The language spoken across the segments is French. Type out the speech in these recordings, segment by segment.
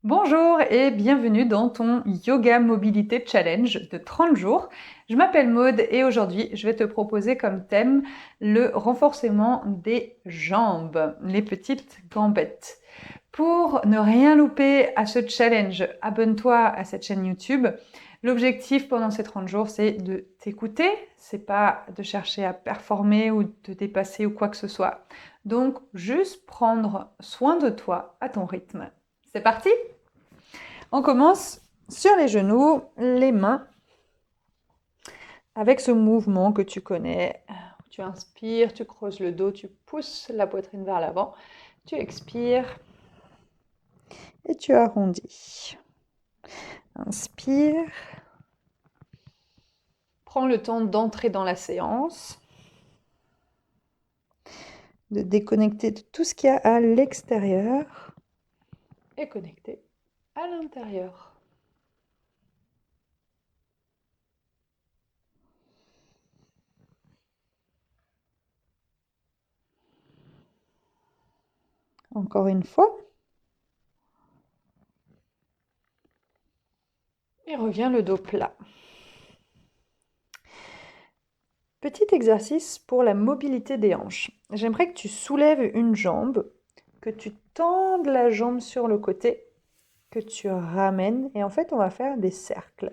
Bonjour et bienvenue dans ton Yoga Mobilité Challenge de 30 jours. Je m'appelle Maude et aujourd'hui je vais te proposer comme thème le renforcement des jambes, les petites gambettes. Pour ne rien louper à ce challenge, abonne-toi à cette chaîne YouTube. L'objectif pendant ces 30 jours, c'est de t'écouter, c'est pas de chercher à performer ou de dépasser ou quoi que ce soit. Donc, juste prendre soin de toi à ton rythme. C'est parti ? On commence sur les genoux, les mains, avec ce mouvement que tu connais. Tu inspires, tu creuses le dos, tu pousses la poitrine vers l'avant, tu expires et tu arrondis. Inspire. Prends le temps d'entrer dans la séance, de déconnecter de tout ce qu'il y a à l'extérieur et connecter à l'intérieur. Encore une fois. Et reviens le dos plat. Petit exercice pour la mobilité des hanches. J'aimerais que tu soulèves une jambe, que tu tendes la jambe sur le côté, que tu ramènes. Et en fait, on va faire des cercles.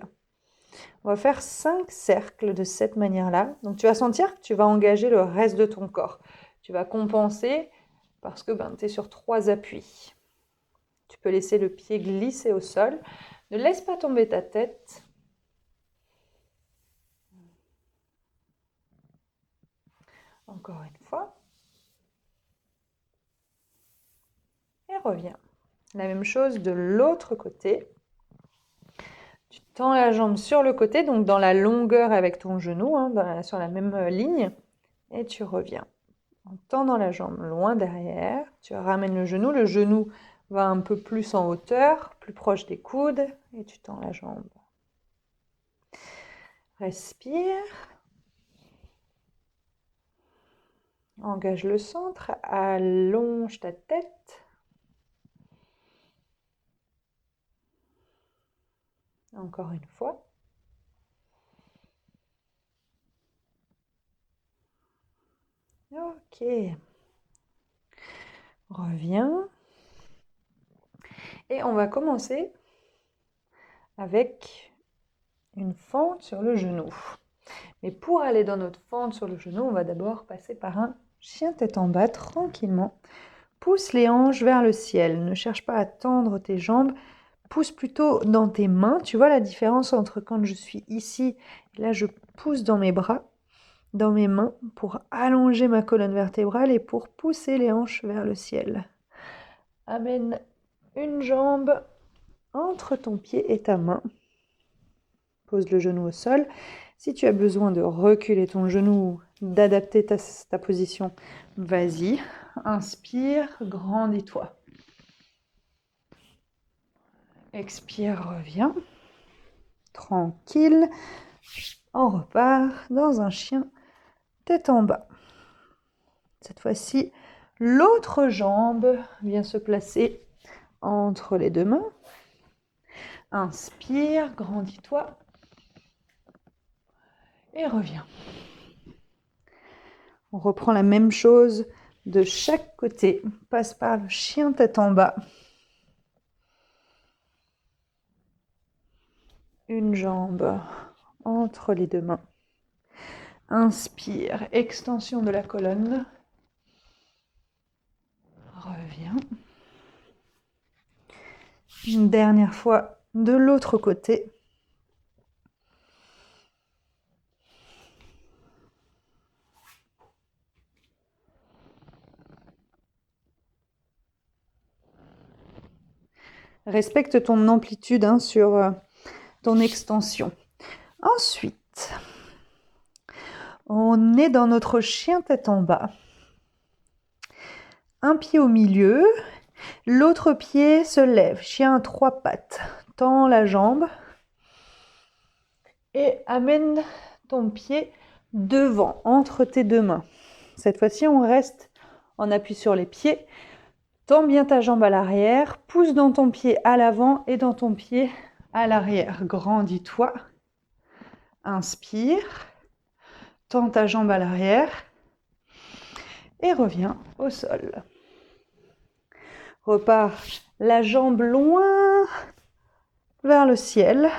On va faire 5 cercles de cette manière-là. Donc, tu vas sentir que tu vas engager le reste de ton corps. Tu vas compenser parce que tu es sur 3 appuis. Tu peux laisser le pied glisser au sol. Ne laisse pas tomber ta tête. Encore une fois. Et reviens. La même chose de l'autre côté. Tu tends la jambe sur le côté, donc dans la longueur avec ton genou, sur la même ligne. Et tu reviens. En tendant la jambe loin derrière, tu ramènes le genou va un peu plus en hauteur, plus proche des coudes, et tu tends la jambe. Respire. Engage le centre, allonge ta tête. Encore une fois. Ok. Reviens. Et on va commencer avec une fente sur le genou. Mais pour aller dans notre fente sur le genou, on va d'abord passer par un chien tête en bas, tranquillement. Pousse les hanches vers le ciel. Ne cherche pas à tendre tes jambes. Pousse plutôt dans tes mains. Tu vois la différence entre quand je suis ici, et là je pousse dans mes bras, dans mes mains, pour allonger ma colonne vertébrale et pour pousser les hanches vers le ciel. Amène une jambe entre ton pied et ta main. Pose le genou au sol. Si tu as besoin de reculer ton genou, d'adapter ta position, vas-y. Inspire, grandis-toi. Expire, reviens. Tranquille. On repart dans un chien tête en bas. Cette fois-ci, l'autre jambe vient se placer entre les deux mains. Inspire, grandis-toi. Et reviens. On reprend la même chose de chaque côté. On passe par le chien tête en bas. Une jambe entre les deux mains. Inspire, extension de la colonne. Reviens. Une dernière fois de l'autre côté. Respecte ton amplitude sur ton extension. Ensuite, on est dans notre chien tête en bas. Un pied au milieu, l'autre pied se lève. Chien à 3 pattes. Tends la jambe et amène ton pied devant, entre tes deux mains. Cette fois-ci, on reste en appui sur les pieds. Tends bien ta jambe à l'arrière, pousse dans ton pied à l'avant et dans ton pied à l'arrière. Grandis-toi. Inspire. Tends ta jambe à l'arrière et reviens au sol. Repars la jambe loin vers le ciel.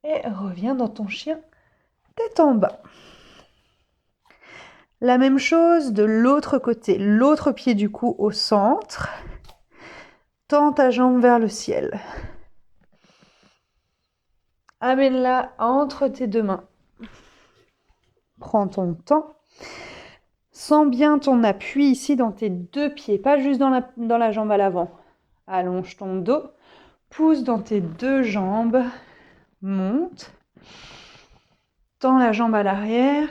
Et reviens dans ton chien tête en bas. La même chose de l'autre côté, l'autre pied du coup au centre. Tends ta jambe vers le ciel. Amène-la entre tes deux mains. Prends ton temps. Sens bien ton appui ici dans tes deux pieds, pas juste dans la jambe à l'avant. Allonge ton dos, pousse dans tes deux jambes, monte. Tends la jambe à l'arrière,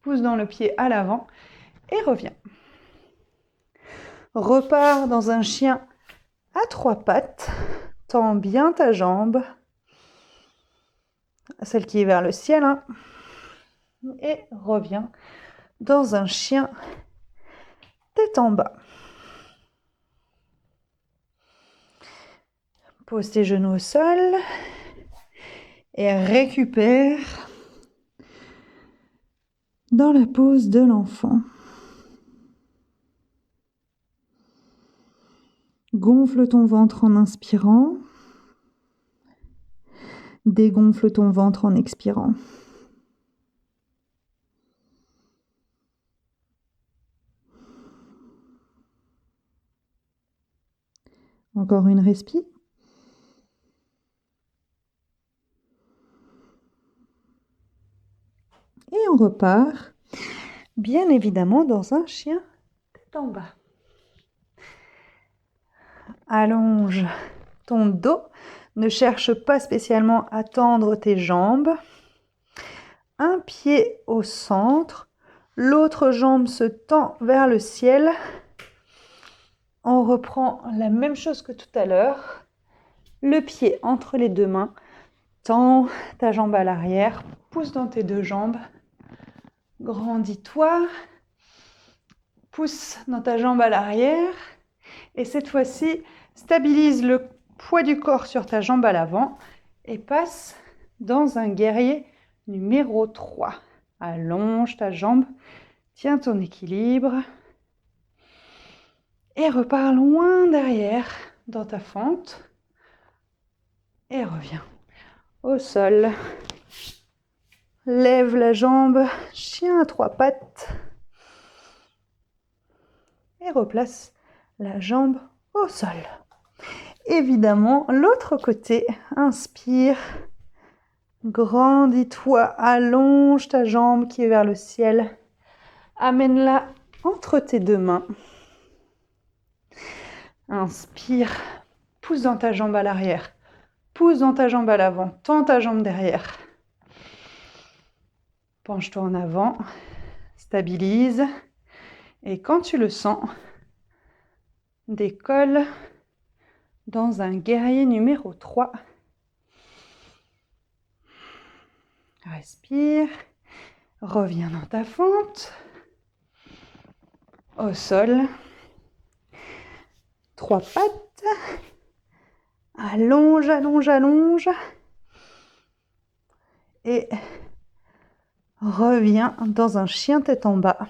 pousse dans le pied à l'avant et reviens. Repars dans un chien à trois pattes. Tends bien ta jambe, celle qui est vers le ciel, hein, et reviens dans un chien tête en bas. Pose tes genoux au sol et récupère dans la pose de l'enfant. Gonfle ton ventre en inspirant. Dégonfle ton ventre en expirant. Encore une respi. Et on repart, bien évidemment, dans un chien tête en bas. Allonge ton dos. Ne cherche pas spécialement à tendre tes jambes. Un pied au centre. L'autre jambe se tend vers le ciel. On reprend la même chose que tout à l'heure. Le pied entre les deux mains. Tends ta jambe à l'arrière. Pousse dans tes deux jambes. Grandis-toi. Pousse dans ta jambe à l'arrière. Et cette fois-ci, stabilise le poids du corps sur ta jambe à l'avant et passe dans un guerrier numéro 3. Allonge ta jambe, tiens ton équilibre et repars loin derrière dans ta fente et reviens au sol. Lève la jambe, chien à trois pattes et replace la jambe au sol. Évidemment, l'autre côté, inspire, grandis-toi, allonge ta jambe qui est vers le ciel, amène-la entre tes deux mains. Inspire, pousse dans ta jambe à l'arrière, pousse dans ta jambe à l'avant, tends ta jambe derrière. Penche-toi en avant, stabilise et quand tu le sens, décolle dans un guerrier numéro 3. Respire, reviens dans ta fente, au sol, trois pattes, allonge, allonge, allonge, et reviens dans un chien tête en bas.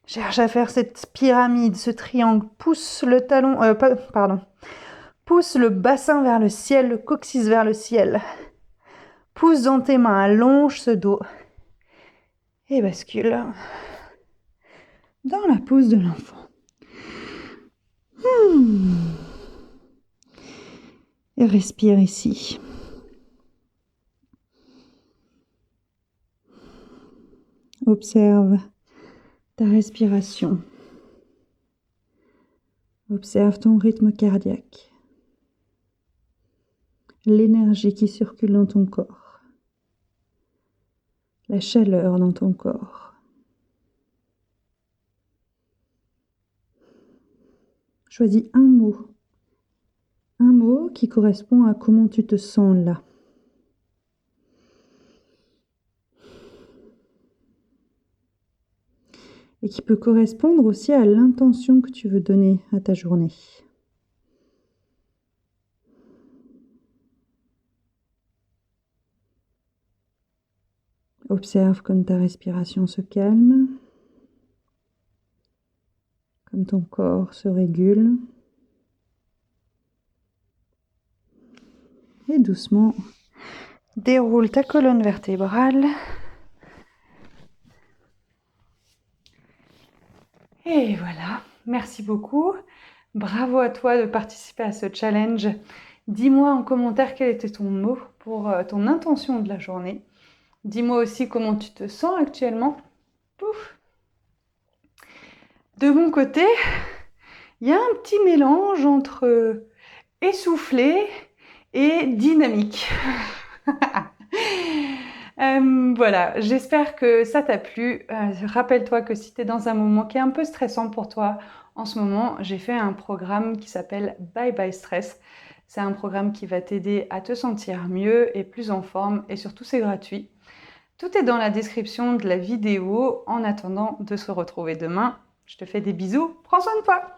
Cherche à faire cette pyramide, ce triangle, pousse le talon, pousse le bassin vers le ciel, le coccyx vers le ciel. Pousse dans tes mains, allonge ce dos et bascule dans la pose de l'enfant. Et respire ici. Observe ta respiration. Observe ton rythme cardiaque. L'énergie qui circule dans ton corps. La chaleur dans ton corps. Choisis un mot. Un mot qui correspond à comment tu te sens là. et qui peut correspondre aussi à l'intention que tu veux donner à ta journée. Observe comme ta respiration se calme, comme ton corps se régule. Et doucement, déroule ta colonne vertébrale. Et voilà, merci beaucoup. Bravo à toi de participer à ce challenge. Dis-moi en commentaire quel était ton mot pour ton intention de la journée. Dis-moi aussi comment tu te sens actuellement. Pouf. De mon côté, il y a un petit mélange entre essoufflé et dynamique. Voilà, j'espère que ça t'a plu. Rappelle-toi que si tu es dans un moment qui est un peu stressant pour toi, en ce moment, j'ai fait un programme qui s'appelle Bye Bye Stress. C'est un programme qui va t'aider à te sentir mieux et plus en forme et surtout c'est gratuit. Tout est dans la description de la vidéo. En attendant de se retrouver demain, je te fais des bisous. Prends soin de toi!